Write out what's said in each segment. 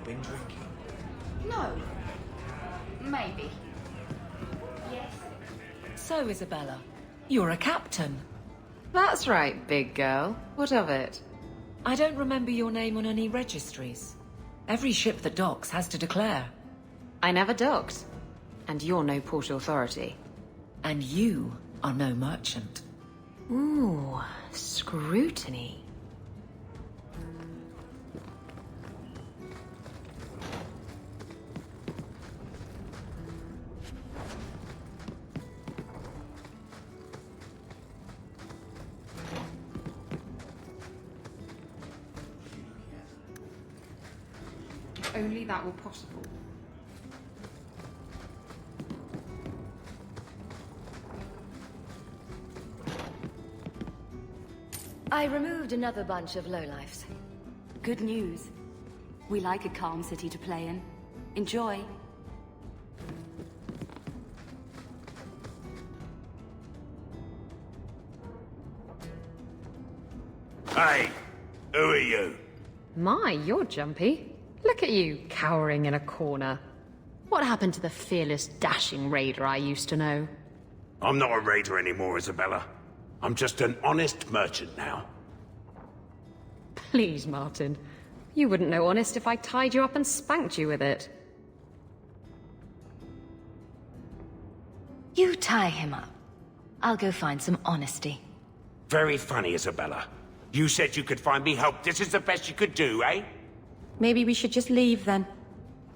been drinking? No. Maybe. Yes. So, Isabella, you're a captain. That's right, big girl. What of it? I don't remember your name on any registries. Every ship that docks has to declare. I never docked. And you're no port authority. And you are no merchant. Ooh, scrutiny. If only that were possible. I removed another bunch of lowlifes. Good news. We like a calm city to play in. Enjoy. Hey, who are you? My, you're jumpy. Look at you, cowering in a corner. What happened to the fearless, dashing raider I used to know? I'm not a raider anymore, Isabella. I'm just an honest merchant now. Please, Martin. You wouldn't know honest if I tied you up and spanked you with it. You tie him up. I'll go find some honesty. Very funny, Isabella. You said you could find me help. This is the best you could do, eh? Maybe we should just leave then.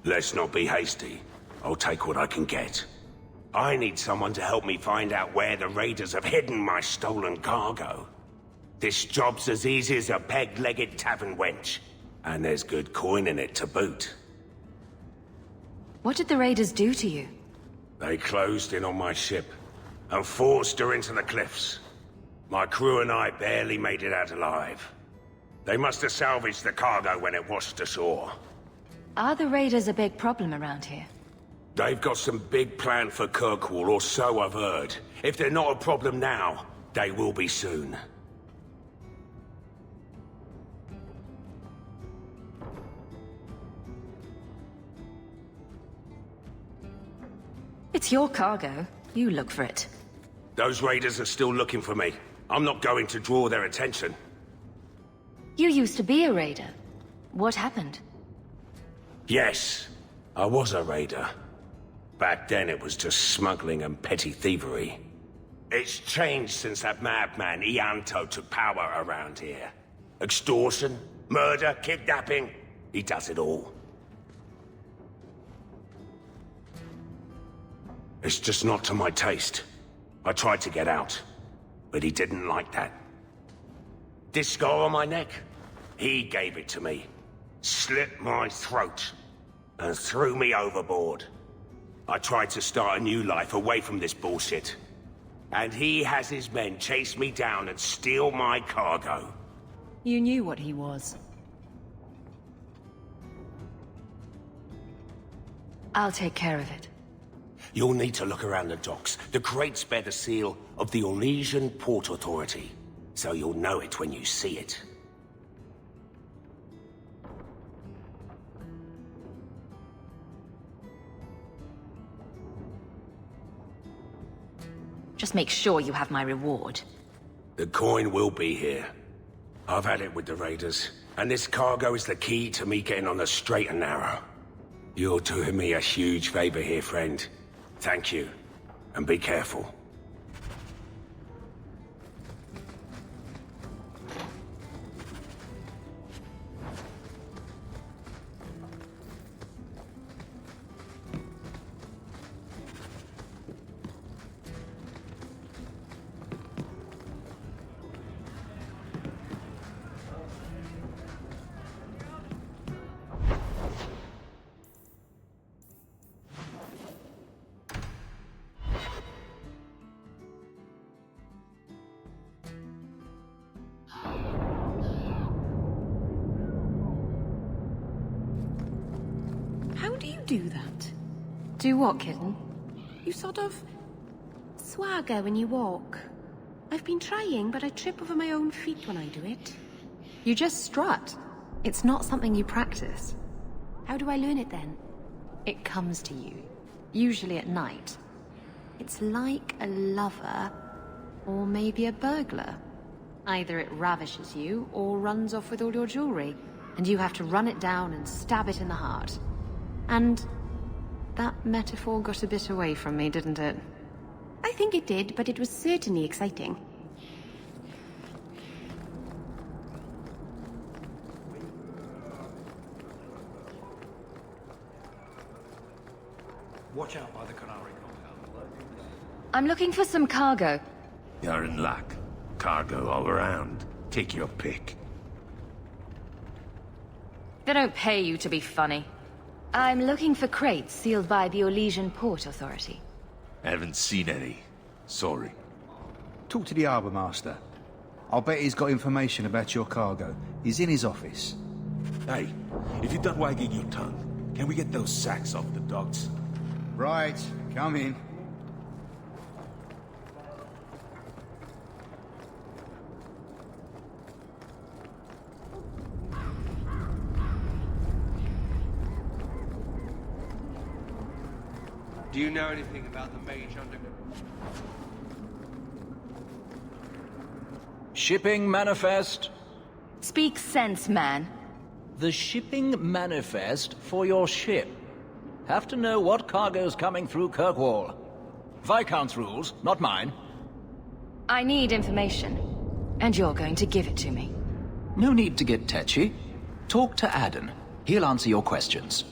Let's not be hasty. I'll take what I can get. I need someone to help me find out where the raiders have hidden my stolen cargo. This job's as easy as a peg-legged tavern wench. And there's good coin in it to boot. What did the raiders do to you? They closed in on my ship and forced her into the cliffs. My crew and I barely made it out alive. They must have salvaged the cargo when it washed ashore. Are the raiders a big problem around here? They've got some big plan for Kirkwall, or so I've heard. If they're not a problem now, they will be soon. It's your cargo. You look for it. Those raiders are still looking for me. I'm not going to draw their attention. You used to be a raider. What happened? Yes, I was a raider. Back then it was just smuggling and petty thievery. It's changed since that madman Ianto took power around here. Extortion, murder, kidnapping. He does it all. It's just not to my taste. I tried to get out, but he didn't like that. This scar on my neck, he gave it to me. Slit my throat and threw me overboard. I tried to start a new life away from this bullshit. And he has his men chase me down and steal my cargo. You knew what he was. I'll take care of it. You'll need to look around the docks. The crates bear the seal of the Orlesian Port Authority, so you'll know it when you see it. Just make sure you have my reward. The coin will be here. I've had it with the raiders, and this cargo is the key to me getting on the straight and narrow. You're doing me a huge favor here, friend. Thank you, and be careful. How do you do that? Do what, kitten? You sort of swagger when you walk. I've been trying, but I trip over my own feet when I do it. You just strut. It's not something you practice. How do I learn it then? It comes to you, usually at night. It's like a lover, or maybe a burglar. Either it ravishes you, or runs off with all your jewelry, and you have to run it down and stab it in the heart. And that metaphor got a bit away from me, didn't it? I think it did, but it was certainly exciting. Watch out by the Canary compound. I'm looking for some cargo. You're in luck. Cargo all around. Take your pick. They don't pay you to be funny. I'm looking for crates sealed by the Orlesian Port Authority. Haven't seen any. Sorry. Talk to the harbour master. I'll bet he's got information about your cargo. He's in his office. Hey, if you're done wagging your tongue, can we get those sacks off the docks? Right, come in. Do you know anything about the Mage Underground? Shipping manifest. Speak sense, man. The shipping manifest for your ship. Have to know what cargo's coming through Kirkwall. Viscount's rules, not mine. I need information, and you're going to give it to me. No need to get tetchy. Talk to Aden. He'll answer your questions.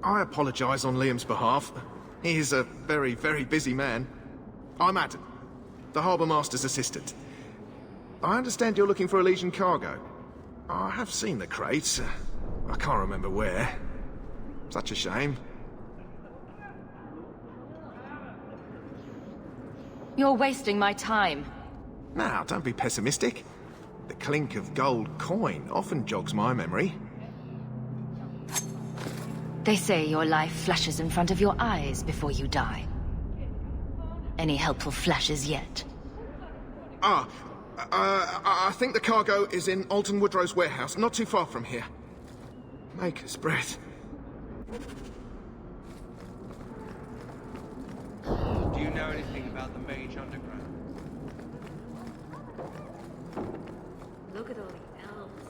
I apologize on Liam's behalf. He is a very, very busy man. I'm Adam, the Harbour Master's assistant. I understand you're looking for Elysian cargo. I have seen the crates. I can't remember where. Such a shame. You're wasting my time. Now, don't be pessimistic. The clink of gold coin often jogs my memory. They say your life flashes in front of your eyes before you die. Any helpful flashes yet? I think the cargo is in Alton Woodrow's warehouse, not too far from here. Maker's breath. Do you know anything about the Mage Underground? Look at all the elves.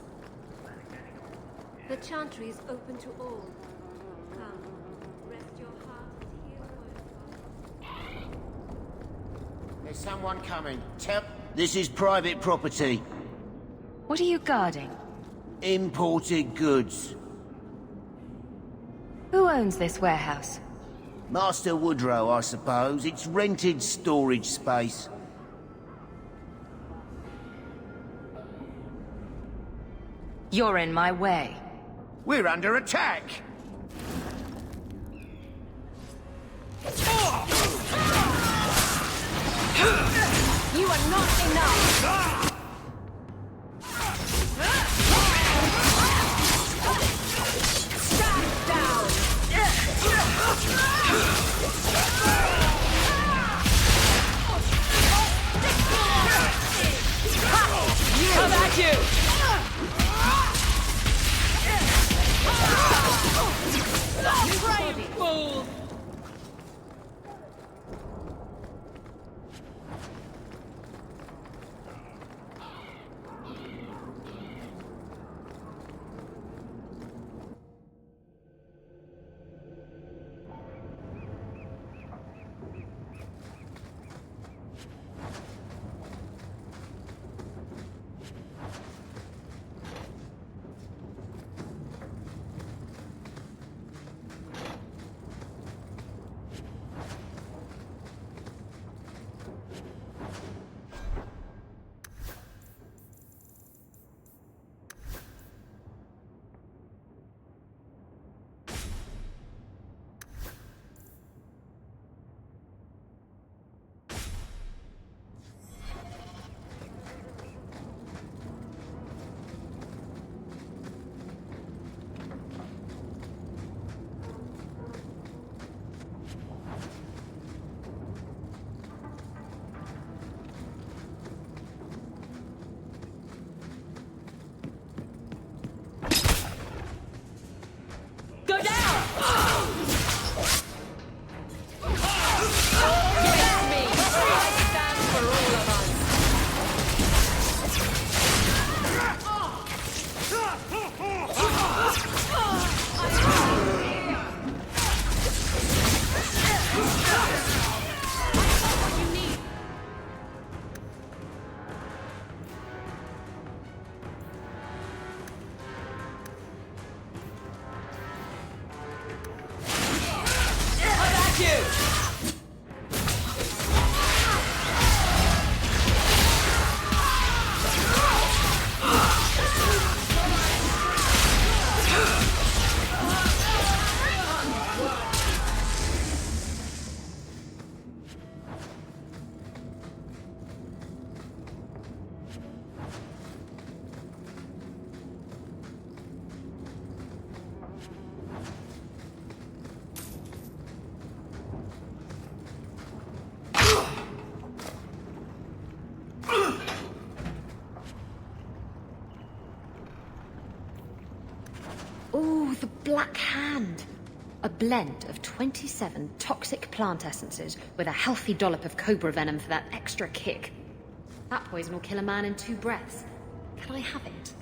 The chantry is open to all. Come, rest your heart and hear the word. There's someone coming. This is private property. What are you guarding? Imported goods. Who owns this warehouse? Master Woodrow, I suppose. It's rented storage space. You're in my way. We're under attack! You are not enough! Stand down! Come at you! Fool! go down! Me! Stand for all of us! Ooh, the Black Hand. A blend of 27 toxic plant essences with a healthy dollop of cobra venom for that extra kick. That poison will kill a man in 2 breaths. Can I have it?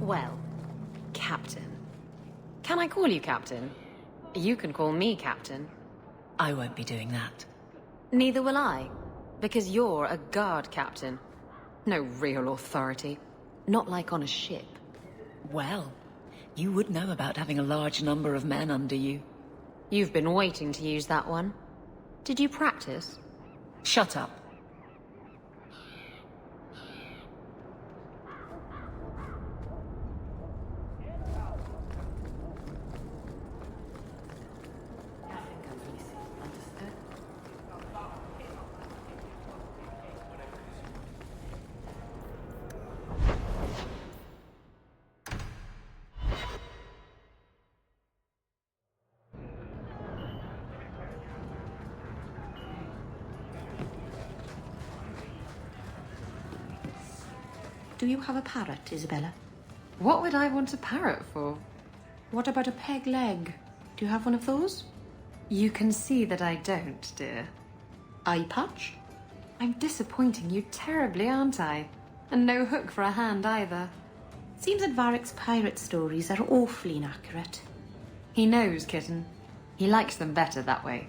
Well, Captain. Can I call you Captain? You can call me Captain. I won't be doing that. Neither will I, because you're a guard captain. No real authority. Not like on a ship. Well, you would know about having a large number of men under you. You've been waiting to use that one. Did you practice? Shut up. Do you have a parrot, Isabella? What would I want a parrot for? What about a peg leg? Do you have one of those? You can see that I don't, dear. Eye patch? I'm disappointing you terribly, aren't I? And no hook for a hand either. Seems that Varric's pirate stories are awfully inaccurate. He knows, kitten. He likes them better that way.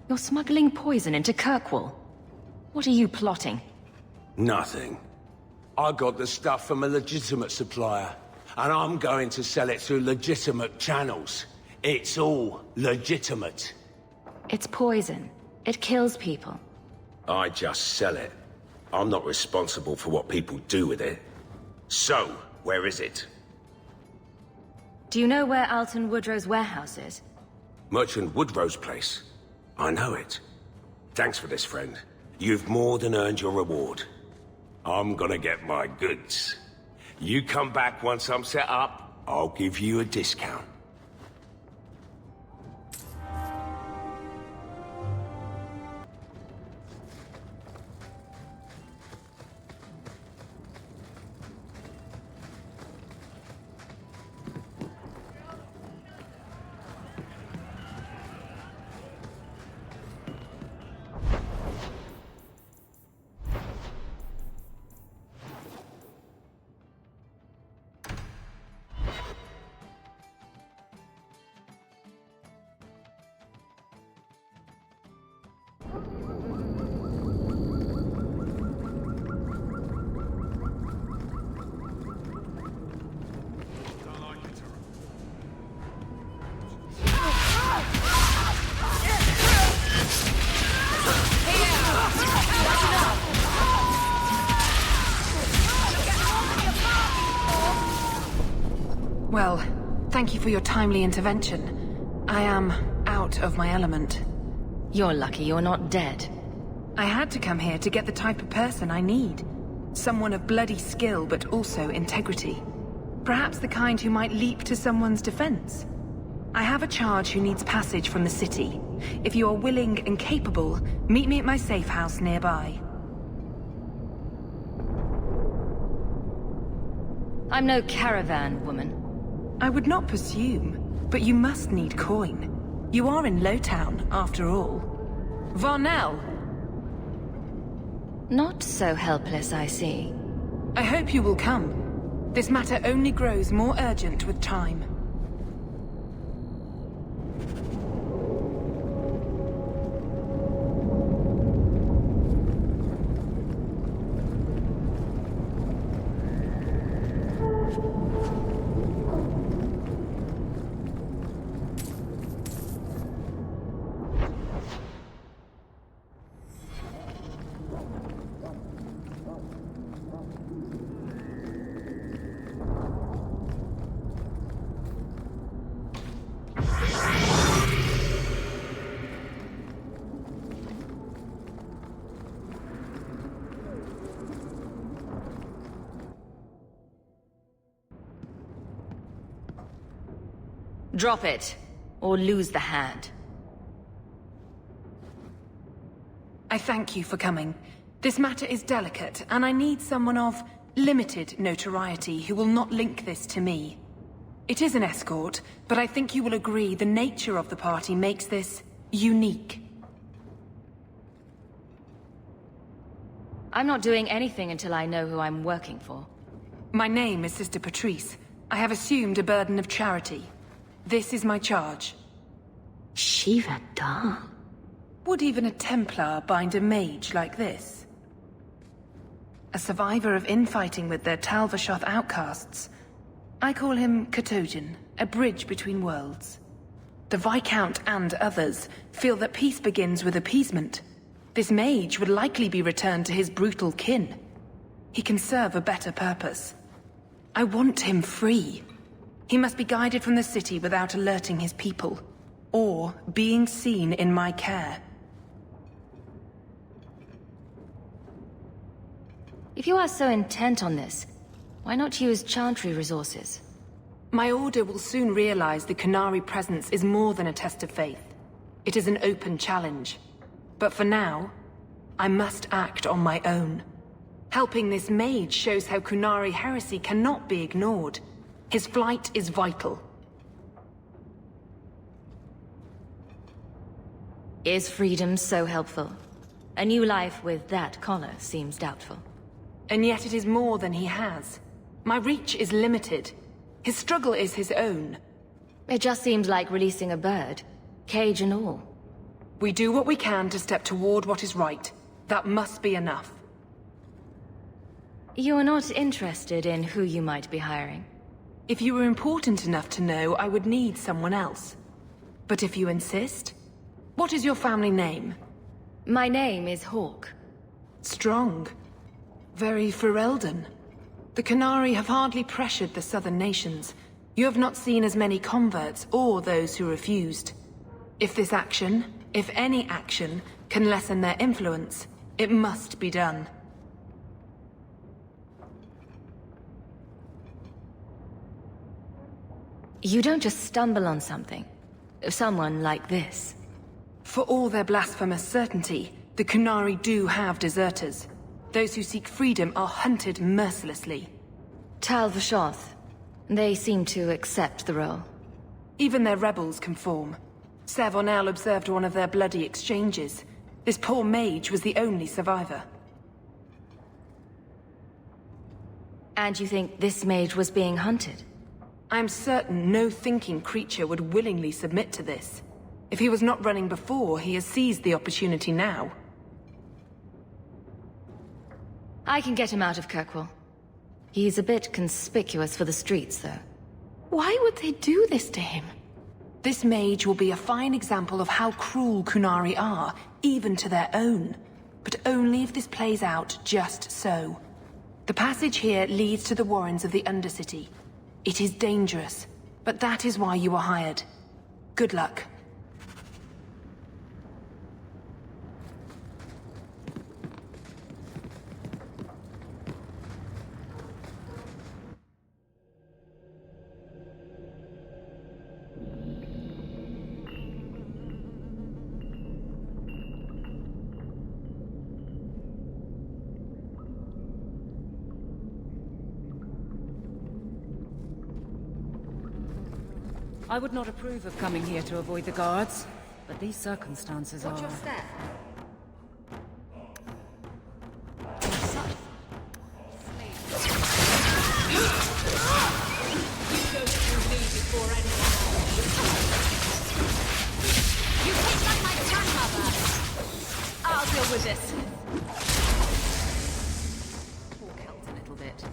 You're smuggling poison into Kirkwall. What are you plotting? Nothing. I got the stuff from a legitimate supplier, and I'm going to sell it through legitimate channels. It's all legitimate. It's poison. It kills people. I just sell it. I'm not responsible for what people do with it. So, where is it? Do you know where Alton Woodrow's warehouse is? Merchant Woodrow's place. I know it. Thanks for this, friend. You've more than earned your reward. I'm gonna get my goods. You come back once I'm set up, I'll give you a discount. Well, thank you for your timely intervention. I am out of my element. You're lucky you're not dead. I had to come here to get the type of person I need. Someone of bloody skill, but also integrity. Perhaps the kind who might leap to someone's defense. I have a charge who needs passage from the city. If you are willing and capable, meet me at my safe house nearby. I'm no caravan woman. I would not presume, but you must need coin. You are in Lowtown, after all. Varnell! Not so helpless, I see. I hope you will come. This matter only grows more urgent with time. Drop it, or lose the hand. I thank you for coming. This matter is delicate, and I need someone of limited notoriety who will not link this to me. It is an escort, but I think you will agree the nature of the party makes this unique. I'm not doing anything until I know who I'm working for. My name is Sister Patrice. I have assumed a burden of charity. This is my charge. Shiva Da. Would even a Templar bind a mage like this? A survivor of infighting with their Talvashoth outcasts. I call him Katojan, a bridge between worlds. The Viscount and others feel that peace begins with appeasement. This mage would likely be returned to his brutal kin. He can serve a better purpose. I want him free. He must be guided from the city without alerting his people, or being seen in my care. If you are so intent on this, why not use Chantry resources? My order will soon realize the Qunari presence is more than a test of faith. It is an open challenge. But for now, I must act on my own. Helping this mage shows how Qunari heresy cannot be ignored. His flight is vital. Is freedom so helpful? A new life with that collar seems doubtful. And yet it is more than he has. My reach is limited. His struggle is his own. It just seems like releasing a bird, cage and all. We do what we can to step toward what is right. That must be enough. You are not interested in who you might be hiring? If you were important enough to know, I would need someone else. But if you insist, what is your family name? My name is Hawke. Strong. Very Ferelden. The Qunari have hardly pressured the southern nations. You have not seen as many converts or those who refused. If this action, if any action, can lessen their influence, It must be done. You don't just stumble on something. Someone like this. For all their blasphemous certainty, the Kunari do have deserters. Those who seek freedom are hunted mercilessly. Tal Vashoth. They seem to accept the role. Even their rebels conform. Savonel observed one of their bloody exchanges. This poor mage was the only survivor. And you think this mage was being hunted? I'm certain no thinking creature would willingly submit to this. If he was not running before, he has seized the opportunity now. I can get him out of Kirkwall. He's a bit conspicuous for the streets, though. Why would they do this to him? This mage will be a fine example of how cruel Kunari are, even to their own. But only if this plays out just so. The passage here leads to the warrens of the Undercity. It is dangerous, but that is why you were hired. Good luck. I would not approve of coming here to avoid the guards, but these circumstances Watch are... your step. You taste like my grandmother! I'll deal with this. Walk out a little bit.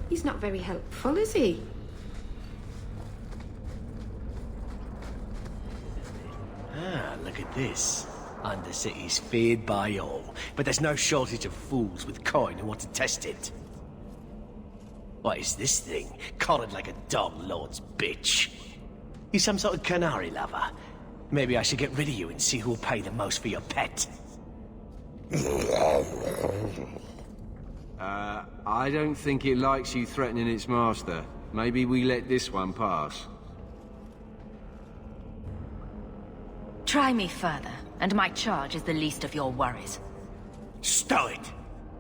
He's not very helpful, is he? Ah, look at this. Undercity's feared by all, but there's no shortage of fools with coin who want to test it. What is this thing? Collared like a dog lord's bitch. You some sort of canary lover? Maybe I should get rid of you and see who'll pay the most for your pet. I don't think it likes you threatening its master. Maybe we let this one pass. Try me further, and my charge is the least of your worries. Stow it!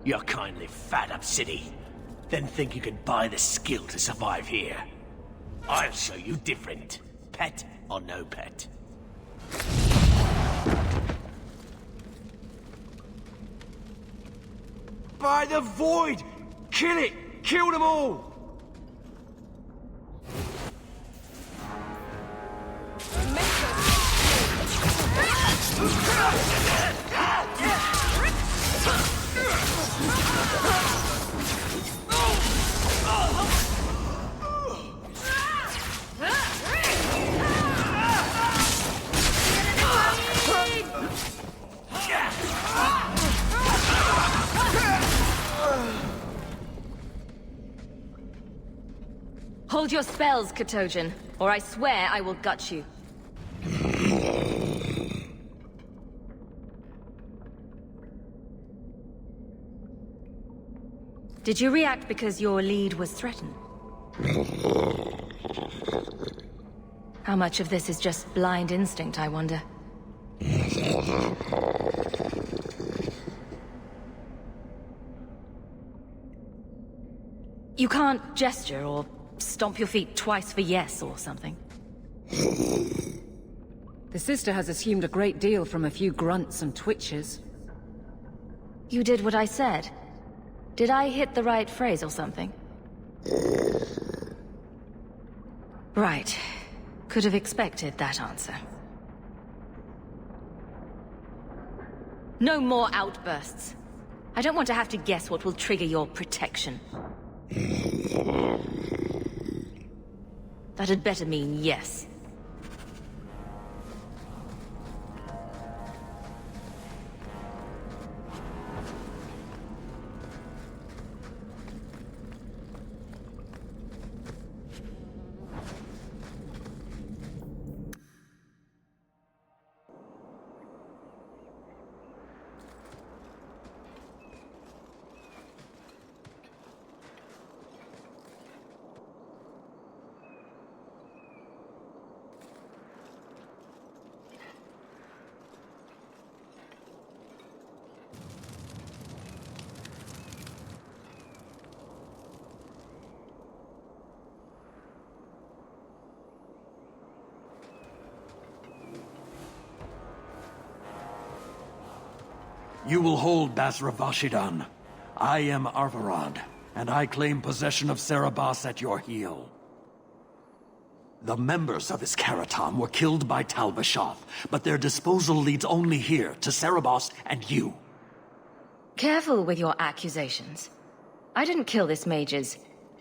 You're kindly fat up city. Then think you can buy the skill to survive here. I'll show you different. Pet or no pet. By the void! Kill it! Kill them all! Hold your spells, Katojan, or I swear I will gut you. Did you react because your lead was threatened? How much of this is just blind instinct, I wonder? You can't gesture or stomp your feet twice for yes or something. The sister has assumed a great deal from a few grunts and twitches. You did what I said. Did I hit the right phrase or something? Right. Could have expected that answer. No more outbursts. I don't want to have to guess what will trigger your protection. That had better mean yes. You will hold Basra Vashidan. I am Arvarad, and I claim possession of Serabas at your heel. The members of his Karatam were killed by Tal Vashoth, but their disposal leads only here, to Serabas and you. Careful with your accusations. I didn't kill this mage's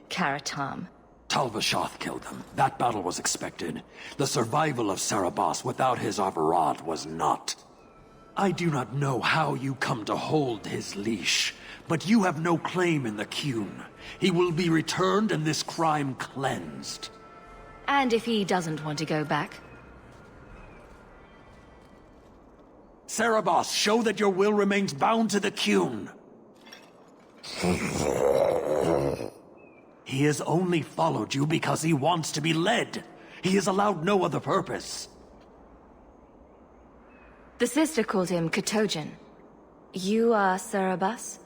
Karatam. Tal Vashoth killed them. That battle was expected. The survival of Serabas without his Arvarad was not. I do not know how you come to hold his leash, but you have no claim in the Qun. He will be returned and this crime cleansed. And if he doesn't want to go back? Serabas, show that your will remains bound to the Qun. He has only followed you because he wants to be led. He is allowed no other purpose. The sister called him Katojan. You are Serabas?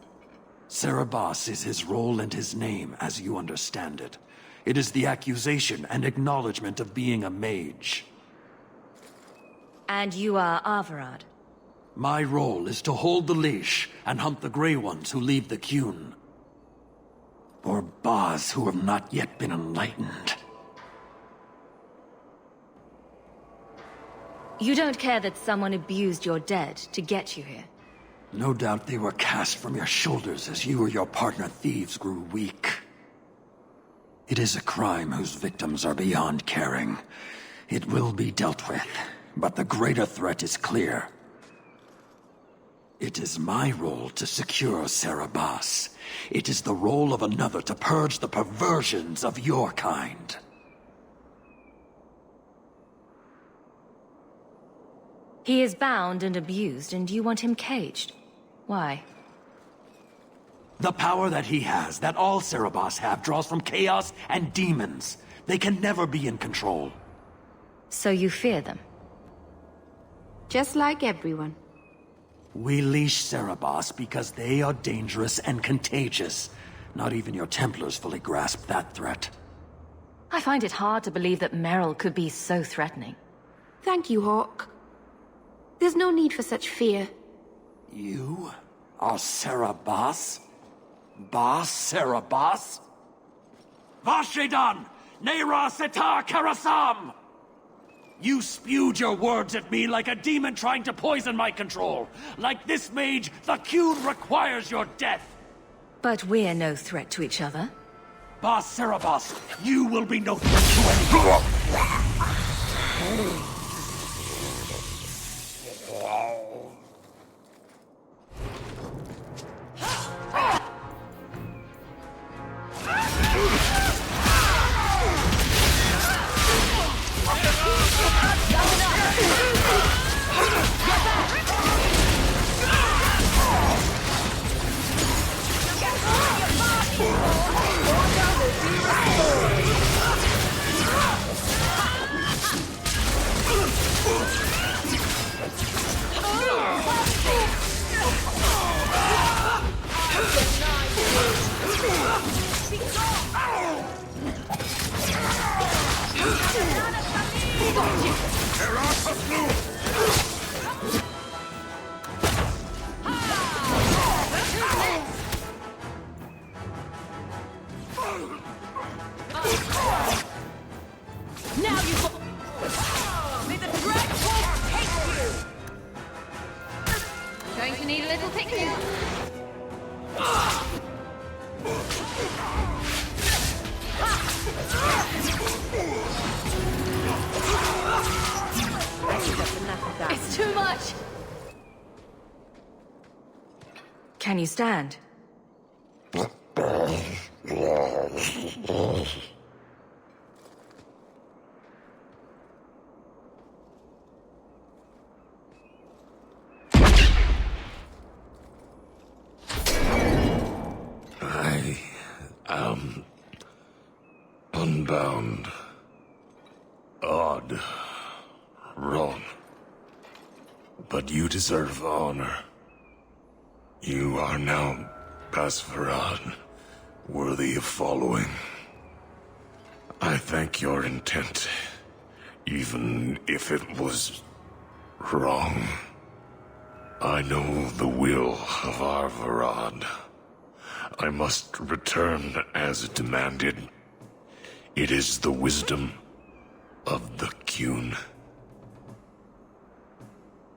Serabas is his role and his name, as you understand it. It is the accusation and acknowledgement of being a mage. And you are Arvarad? My role is to hold the leash and hunt the Grey Ones who leave the Qun. Or Baz who have not yet been enlightened. You don't care that someone abused your dead to get you here? No doubt they were cast from your shoulders as you or your partner thieves grew weak. It is a crime whose victims are beyond caring. It will be dealt with, but the greater threat is clear. It is my role to secure Serabas. It is the role of another to purge the perversions of your kind. He is bound and abused, and you want him caged. Why? The power that he has, that all Serabas have, draws from chaos and demons. They can never be in control. So you fear them? Just like everyone. We leash Serabas because they are dangerous and contagious. Not even your Templars fully grasp that threat. I find it hard to believe that Merrill could be so threatening. Thank you, Hawk. There's no need for such fear. You are Serabas? Boss Serabas? Vashedan! Nera Setar Karasam! You spewed your words at me like a demon trying to poison my control. Like this mage, the Qun requires your death. But we're no threat to each other. Boss Cerebos, you will be no threat to anyone. Now you go. May the dreadful take you. Going to need a little picnic. It's too much. Can you stand? I am unbound. Odd. Wrong. But you deserve honor. You are now Pasvarad, worthy of following. I thank your intent, even if it was wrong. I know the will of Arvarad. I must return as demanded. It is the wisdom of the Qun.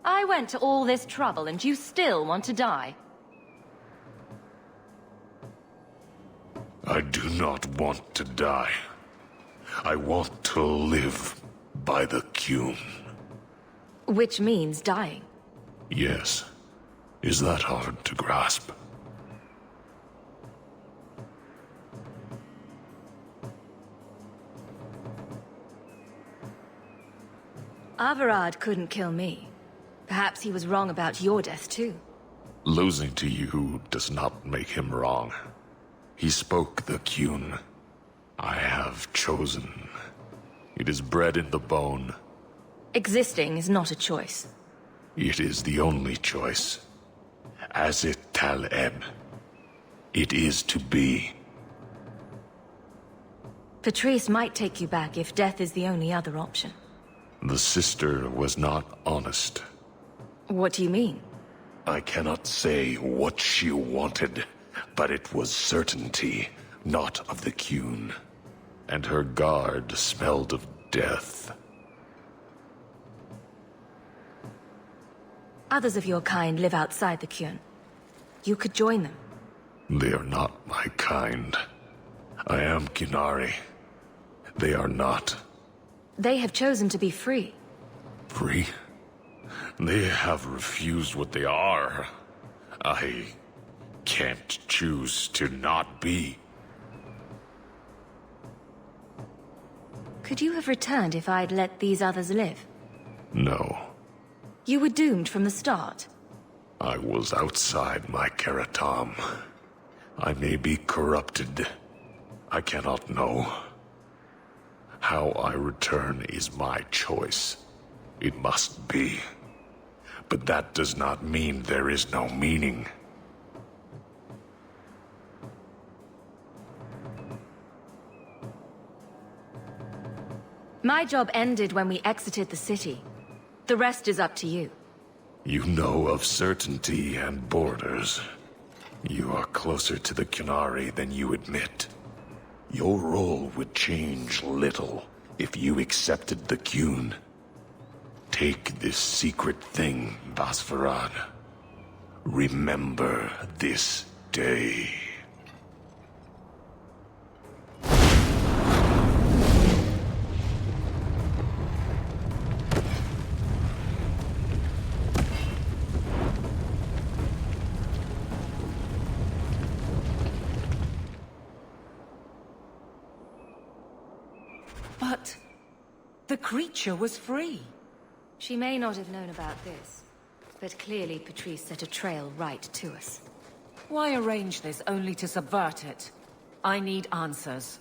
I went to all this trouble and you still want to die. I do not want to die. I want to live by the Qun. Which means dying. Yes. Is that hard to grasp? Arvarad couldn't kill me. Perhaps he was wrong about your death too. Losing to you does not make him wrong. He spoke the Qun. I have chosen. It is bred in the bone. Existing is not a choice. It is the only choice. As it Taleb. It is to be. Patrice might take you back if death is the only other option. The sister was not honest. What do you mean? I cannot say what she wanted, but it was certainty, not of the Qun. And her guard smelled of death. Others of your kind live outside the Qun. You could join them. They are not my kind. I am Qunari. They are not. They have chosen to be free. Free? They have refused what they are. I can't choose to not be. Could you have returned if I'd let these others live? No. You were doomed from the start. I was outside my Karatam. I may be corrupted. I cannot know. How I return is my choice. It must be. But that does not mean there is no meaning. My job ended when we exited the city. The rest is up to you. You know of certainty and borders. You are closer to the Qunari than you admit. Your role would change little if you accepted the Qun. Take this secret thing, Basfarad. Remember this day. But the creature was free. She may not have known about this, but clearly Patrice set a trail right to us. Why arrange this only to subvert it? I need answers.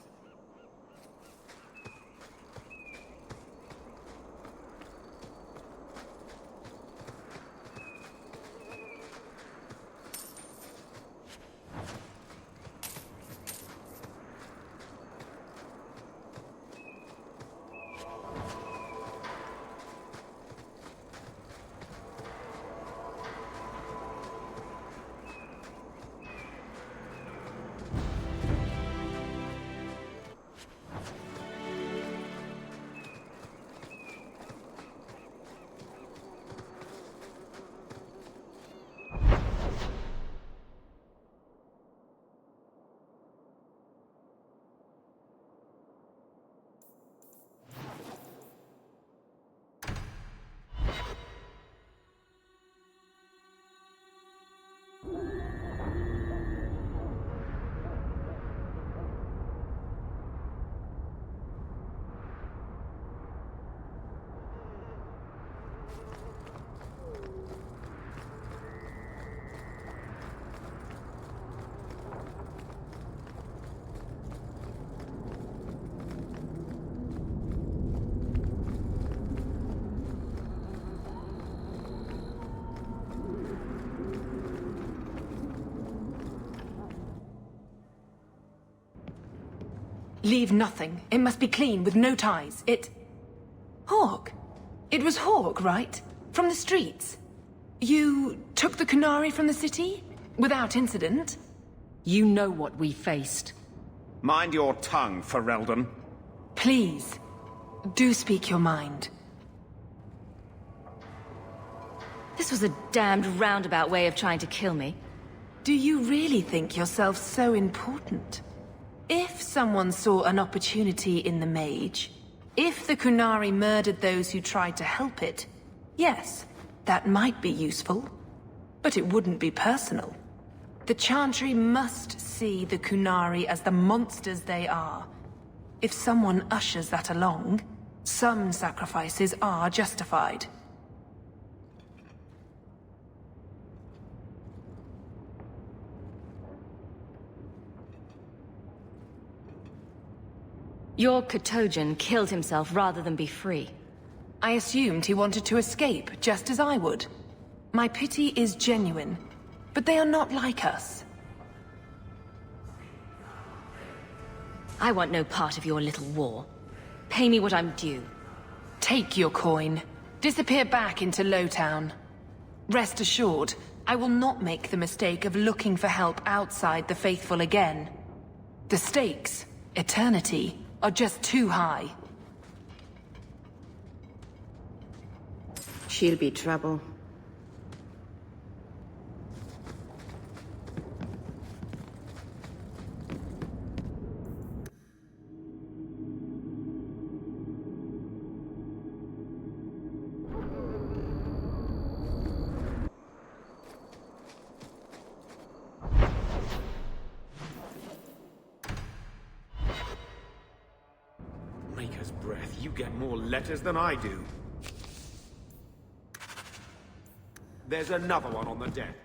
Leave nothing. It must be clean, with no ties. Hawk. It was Hawk, right? From the streets. You took the Qunari from the city? Without incident? You know what we faced. Mind your tongue, Ferelden. Please, do speak your mind. This was a damned roundabout way of trying to kill me. Do you really think yourself so important? If someone saw an opportunity in the mage, if the Qunari murdered those who tried to help it, yes, that might be useful. But it wouldn't be personal. The Chantry must see the Qunari as the monsters they are. If someone ushers that along, some sacrifices are justified. Your Katojan killed himself rather than be free. I assumed he wanted to escape, just as I would. My pity is genuine, but they are not like us. I want no part of your little war. Pay me what I'm due. Take your coin. Disappear back into Lowtown. Rest assured, I will not make the mistake of looking for help outside the Faithful again. The stakes, eternity, are just too high. She'll be trouble. Maker's breath, you get more letters than I do. There's another one on the deck.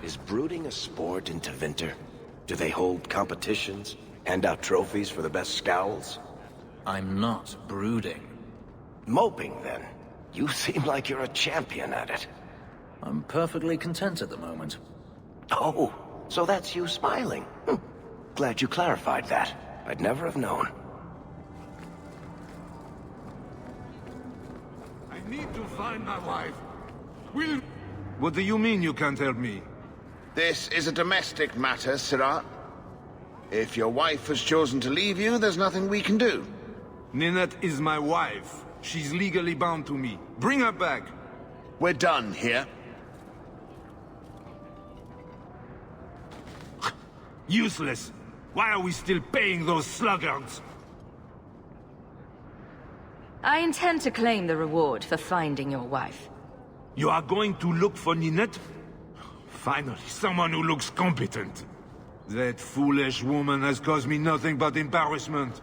Is brooding a sport in Tevinter? Do they hold competitions? Hand out trophies for the best scowls? I'm not brooding. Moping, then? You seem like you're a champion at it. I'm perfectly content at the moment. Oh, so that's you smiling. Glad you clarified that. I'd never have known. I need to find my wife. Will... What do you mean you can't help me? This is a domestic matter, Sirrah. If your wife has chosen to leave you, there's nothing we can do. Ninette is my wife. She's legally bound to me. Bring her back. We're done here. Useless. Why are we still paying those sluggards? I intend to claim the reward for finding your wife. You are going to look for Ninette? Finally, someone who looks competent. That foolish woman has caused me nothing but embarrassment.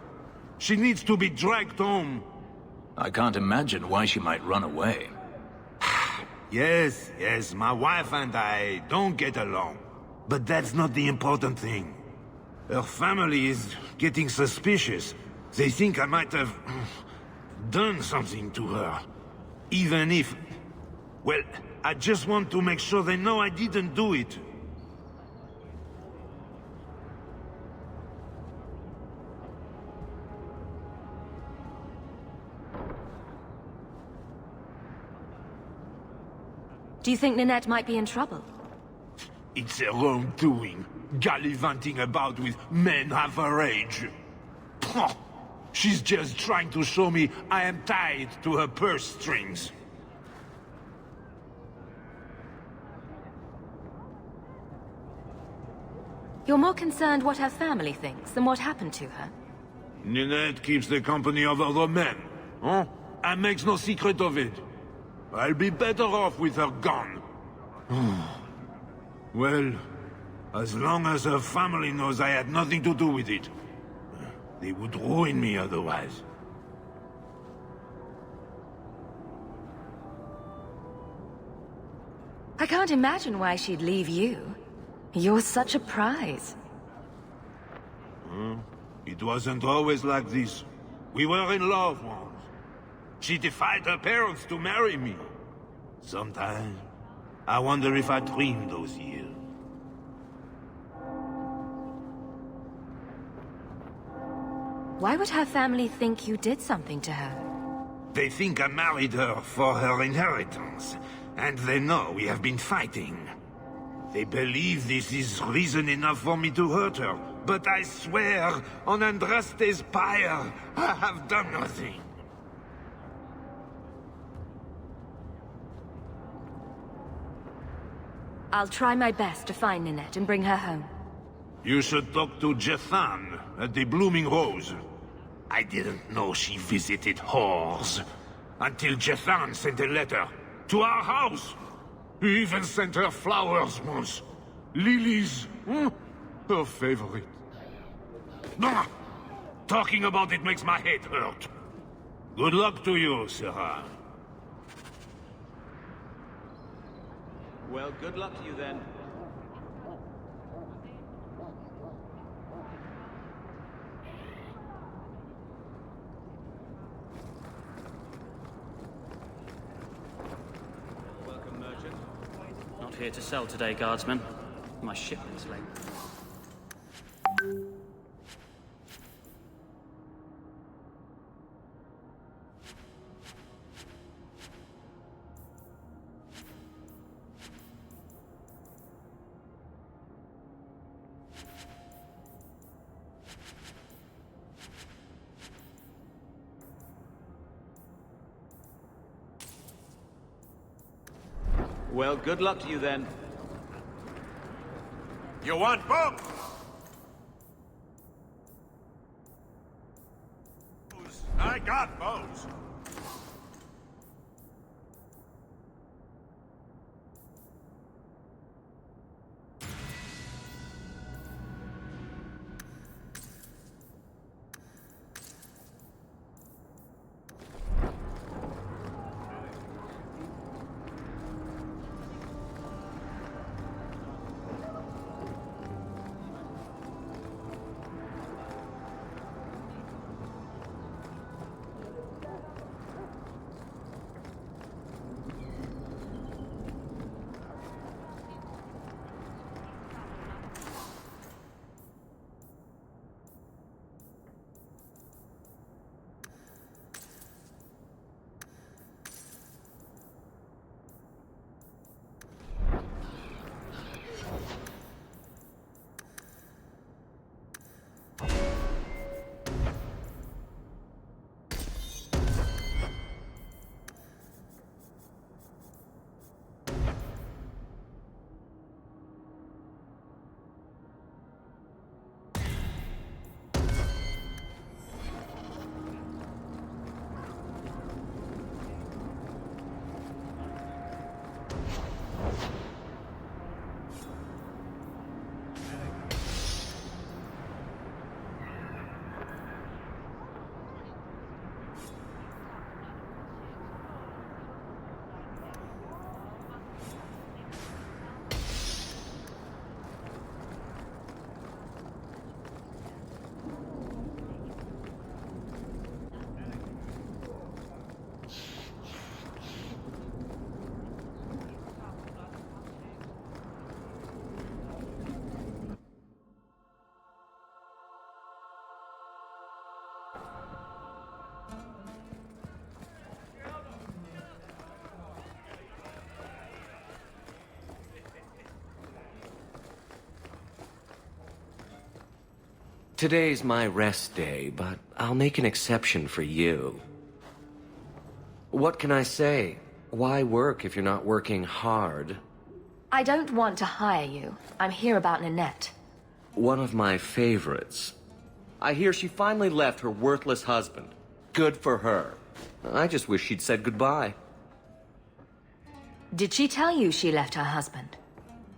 She needs to be dragged home. I can't imagine why she might run away. Yes, my wife and I don't get along. But that's not the important thing. Her family is getting suspicious. They think I might have... done something to her. Even if... Well, I just want to make sure they know I didn't do it. Do you think Ninette might be in trouble? It's her own doing, gallivanting about with men half her age. She's just trying to show me I am tied to her purse strings. You're more concerned what her family thinks than what happened to her? Ninette keeps the company of other men, huh? And makes no secret of it. I'll be better off with her gone. Well, as long as her family knows I had nothing to do with it. They would ruin me otherwise. I can't imagine why she'd leave you. You're such a prize. It wasn't always like this. We were in love once. She defied her parents to marry me. Sometimes, I wonder if I dreamed those years. Why would her family think you did something to her? They think I married her for her inheritance, and they know we have been fighting. They believe this is reason enough for me to hurt her, but I swear, on Andraste's pyre, I have done nothing. I'll try my best to find Ninette and bring her home. You should talk to Jethan at the Blooming Rose. I didn't know she visited whores. Until Jethan sent a letter to our house. He even sent her flowers once. Lilies. Her favorite. Bah! Talking about it makes my head hurt. Good luck to you, Sarah. Well, good luck to you then. Welcome, merchant. Not here to sell today, guardsman. My shipment's late. Well, good luck to you then. You want both? I got bows. Today's my rest day, but I'll make an exception for you. What can I say? Why work if you're not working hard? I don't want to hire you. I'm here about Ninette. One of my favorites. I hear she finally left her worthless husband. Good for her. I just wish she'd said goodbye. Did she tell you she left her husband?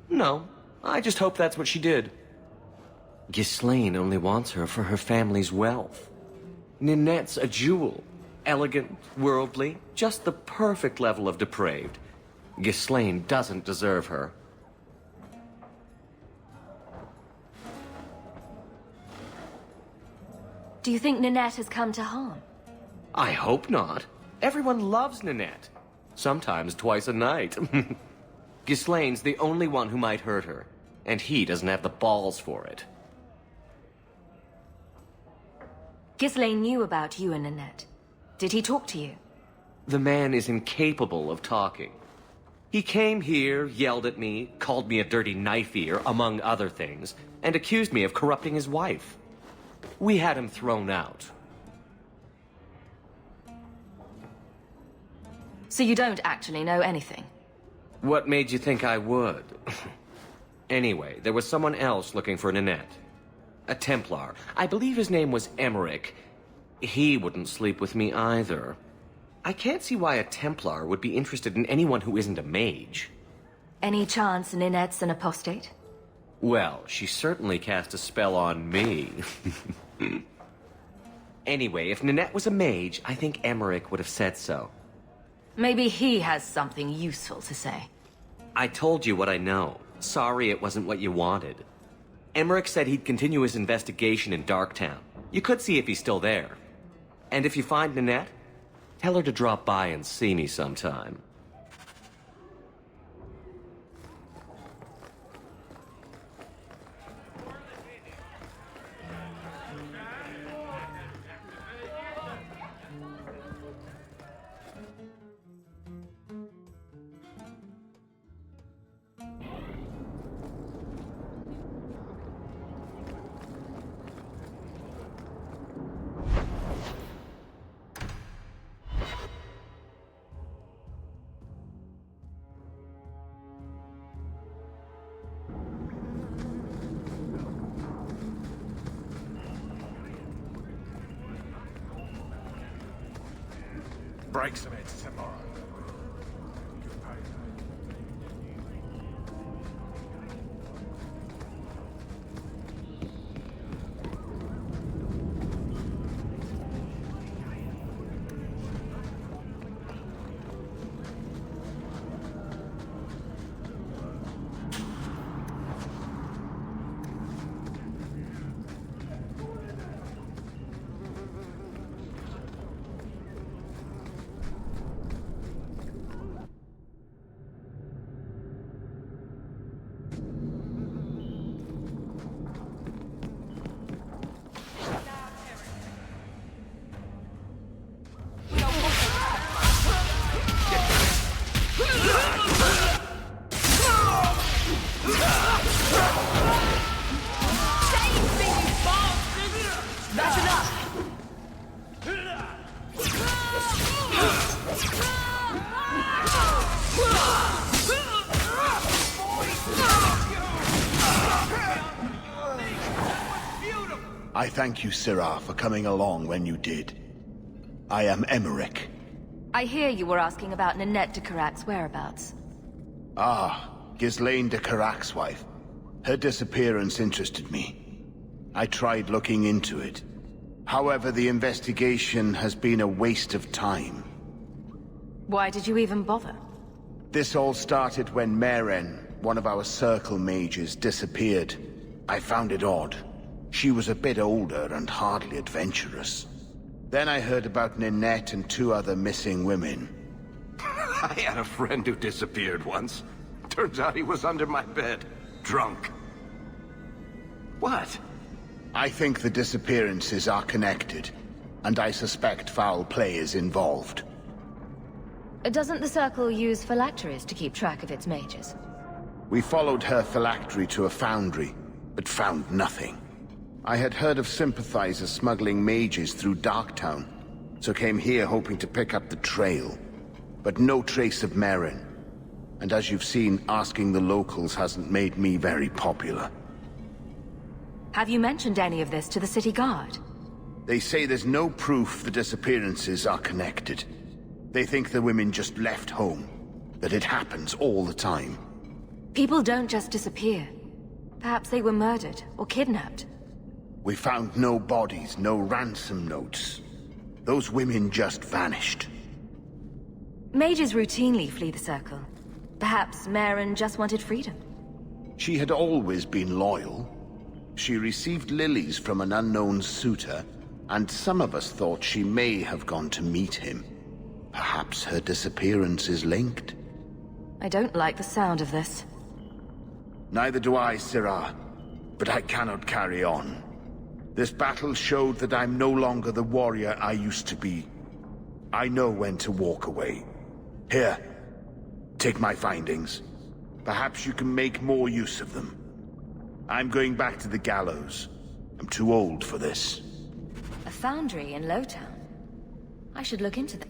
No, I just hope that's what she did. Ghislaine only wants her for her family's wealth. Ninette's a jewel. Elegant, worldly, just the perfect level of depraved. Ghislaine doesn't deserve her. Do you think Ninette has come to harm? I hope not. Everyone loves Ninette. Sometimes twice a night. Ghislaine's the only one who might hurt her, and he doesn't have the balls for it. Ghislaine knew about you and Ninette. Did he talk to you? The man is incapable of talking. He came here, yelled at me, called me a dirty knife-ear, among other things, and accused me of corrupting his wife. We had him thrown out. So you don't actually know anything? What made you think I would? Anyway, there was someone else looking for Ninette. A Templar. I believe his name was Emmerich. He wouldn't sleep with me either. I can't see why a Templar would be interested in anyone who isn't a mage. Any chance Ninette's an apostate? Well, she certainly cast a spell on me. Anyway, if Ninette was a mage, I think Emmerich would have said so. Maybe he has something useful to say. I told you what I know. Sorry it wasn't what you wanted. Emmerich said he'd continue his investigation in Darktown. You could see if he's still there. And if you find Ninette, tell her to drop by and see me sometime. Break some heads tomorrow. I thank you, Syrah, for coming along when you did. I am Emmerich. I hear you were asking about Ninette de Carac's whereabouts. Ah, Ghislaine de Carac's wife. Her disappearance interested me. I tried looking into it. However, the investigation has been a waste of time. Why did you even bother? This all started when Meren, one of our circle mages, disappeared. I found it odd. She was a bit older and hardly adventurous. Then I heard about Ninette and 2 other missing women. I had a friend who disappeared once. Turns out he was under my bed, drunk. What? I think the disappearances are connected, and I suspect foul play is involved. Doesn't the Circle use phylacteries to keep track of its mages? We followed her phylactery to a foundry, but found nothing. I had heard of sympathizers smuggling mages through Darktown, so came here hoping to pick up the trail. But no trace of Merrin. And as you've seen, asking the locals hasn't made me very popular. Have you mentioned any of this to the city guard? They say there's no proof the disappearances are connected. They think the women just left home, that it happens all the time. People don't just disappear. Perhaps they were murdered or kidnapped. We found no bodies, no ransom notes. Those women just vanished. Mages routinely flee the Circle. Perhaps Merrin just wanted freedom. She had always been loyal. She received lilies from an unknown suitor, and some of us thought she may have gone to meet him. Perhaps her disappearance is linked. I don't like the sound of this. Neither do I, Sirah. But I cannot carry on. This battle showed that I'm no longer the warrior I used to be. I know when to walk away. Here, take my findings. Perhaps you can make more use of them. I'm going back to the gallows. I'm too old for this. A foundry in Lowtown. I should look into that.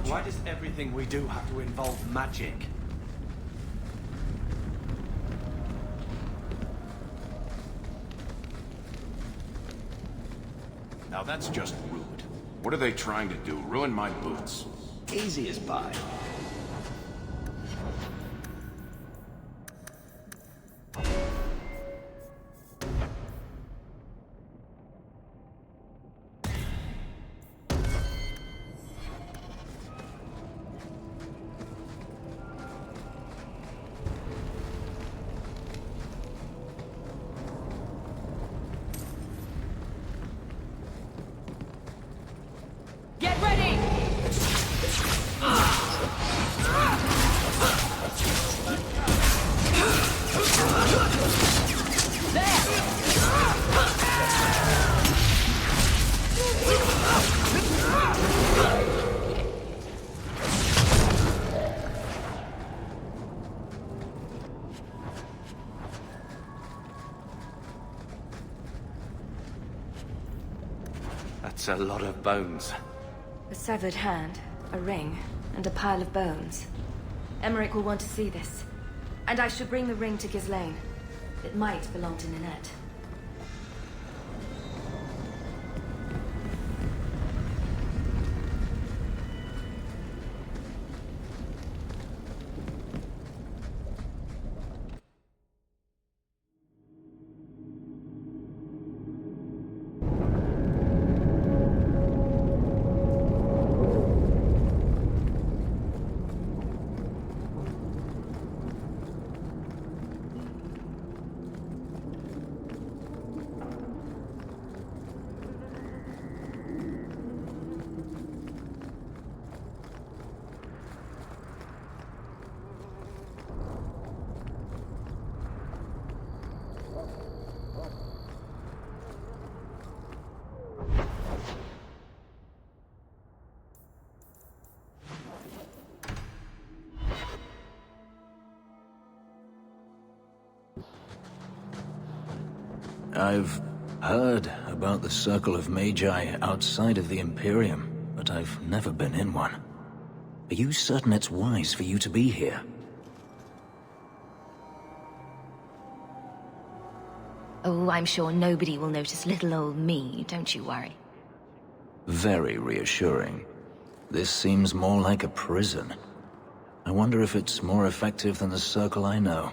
Why does everything we do have to involve magic? Now that's just rude. What are they trying to do? Ruin my boots? Easy as pie. Get ready! That's a lot of bones. A severed hand, a ring, and a pile of bones. Emmerich will want to see this. And I should bring the ring to Ghislaine. It might belong to Ninette. I've heard about the Circle of Magi outside of the Imperium, but I've never been in one. Are you certain it's wise for you to be here? Oh, I'm sure nobody will notice little old me, don't you worry. Very reassuring. This seems more like a prison. I wonder if it's more effective than the Circle I know.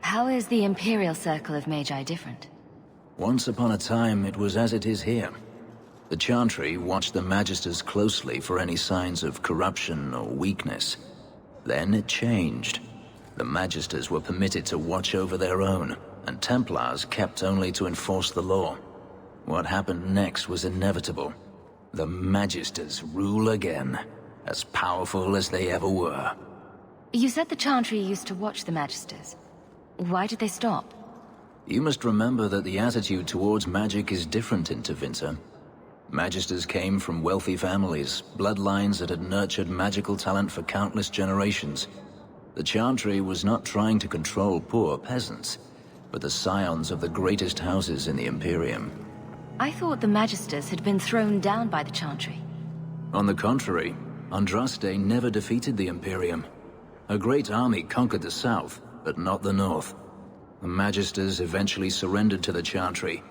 How is the Imperial Circle of Magi different? Once upon a time, it was as it is here. The Chantry watched the Magisters closely for any signs of corruption or weakness. Then it changed. The Magisters were permitted to watch over their own, and Templars kept only to enforce the law. What happened next was inevitable. The Magisters rule again, as powerful as they ever were. You said the Chantry used to watch the Magisters. Why did they stop? You must remember that the attitude towards magic is different in Tevinter. Magisters came from wealthy families, bloodlines that had nurtured magical talent for countless generations. The Chantry was not trying to control poor peasants, but the scions of the greatest houses in the Imperium. I thought the Magisters had been thrown down by the Chantry. On the contrary, Andraste never defeated the Imperium. A great army conquered the south, but not the north. The Magisters eventually surrendered to the Chantry,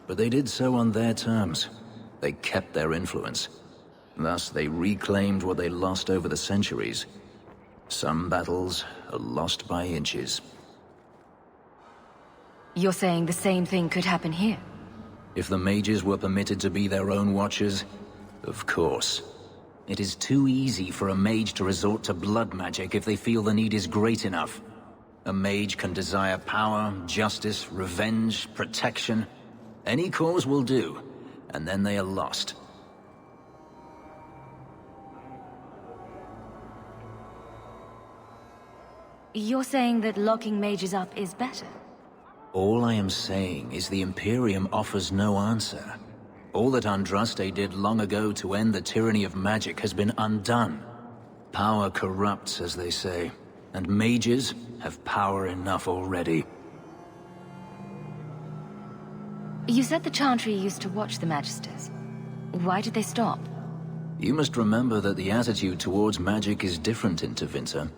but they did so on their terms. They kept their influence. Thus, they reclaimed what they lost over the centuries. Some battles are lost by inches. You're saying the same thing could happen here? If the mages were permitted to be their own watchers, of course. It is too easy for a mage to resort to blood magic if they feel the need is great enough. A mage can desire power, justice, revenge, protection. Any cause will do, and then they are lost. You're saying that locking mages up is better? All I am saying is the Imperium offers no answer. All that Andraste did long ago to end the tyranny of magic has been undone. Power corrupts, as they say, and mages have power enough already. You said the Chantry used to watch the Magisters. Why did they stop? You must remember that the attitude towards magic is different in Tevinter.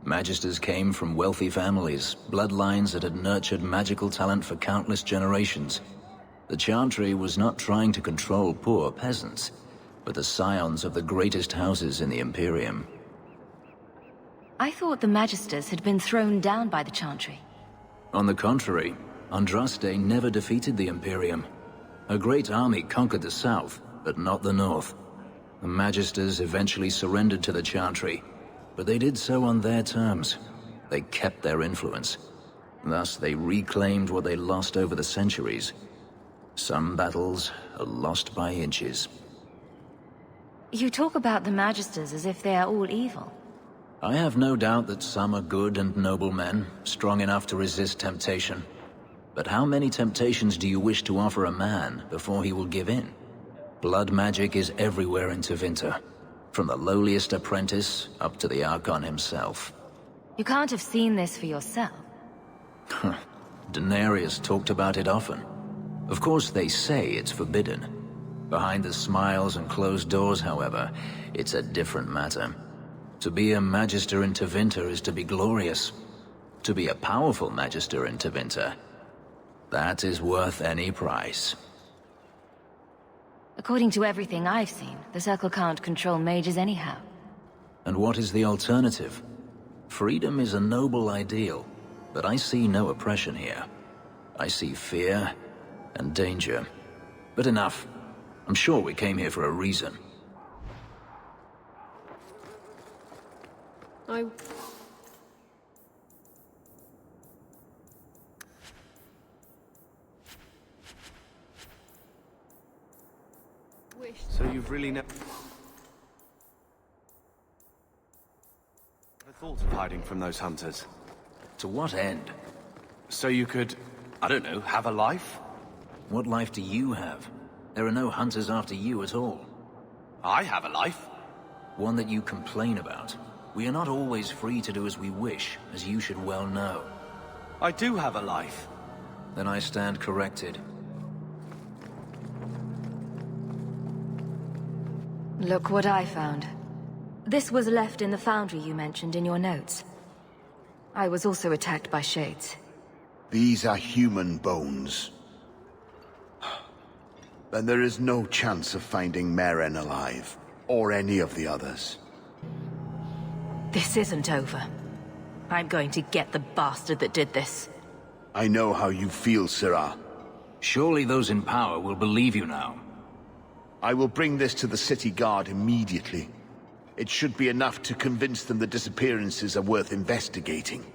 Magisters came from wealthy families, bloodlines that had nurtured magical talent for countless generations. The Chantry was not trying to control poor peasants, but the scions of the greatest houses in the Imperium. I thought the Magisters had been thrown down by the Chantry. On the contrary, Andraste never defeated the Imperium. A great army conquered the south, but not the north. The Magisters eventually surrendered to the Chantry, but they did so on their terms. They kept their influence. Thus, they reclaimed what they lost over the centuries. Some battles are lost by inches. You talk about the Magisters as if they are all evil. I have no doubt that some are good and noble men, strong enough to resist temptation. But how many temptations do you wish to offer a man before he will give in? Blood magic is everywhere in Tevinter, from the lowliest apprentice up to the Archon himself. You can't have seen this for yourself. Daenerys talked about it often. Of course they say it's forbidden. Behind the smiles and closed doors, however, it's a different matter. To be a Magister in Tevinter is to be glorious. To be a powerful Magister in Tevinter, that is worth any price. According to everything I've seen, the Circle can't control mages anyhow. And what is the alternative? Freedom is a noble ideal, but I see no oppression here. I see fear and danger. But enough. I'm sure we came here for a reason. So you've really never thought of hiding from those hunters? To what end? So you could, I don't know, have a life? What life do you have? There are no hunters after you at all. I have a life. One that you complain about. We are not always free to do as we wish, as you should well know. I do have a life. Then I stand corrected. Look what I found. This was left in the foundry you mentioned in your notes. I was also attacked by shades. These are human bones. Then there is no chance of finding Meren alive, or any of the others. This isn't over. I'm going to get the bastard that did this. I know how you feel, Sirah. Surely those in power will believe you now. I will bring this to the city guard immediately. It should be enough to convince them the disappearances are worth investigating.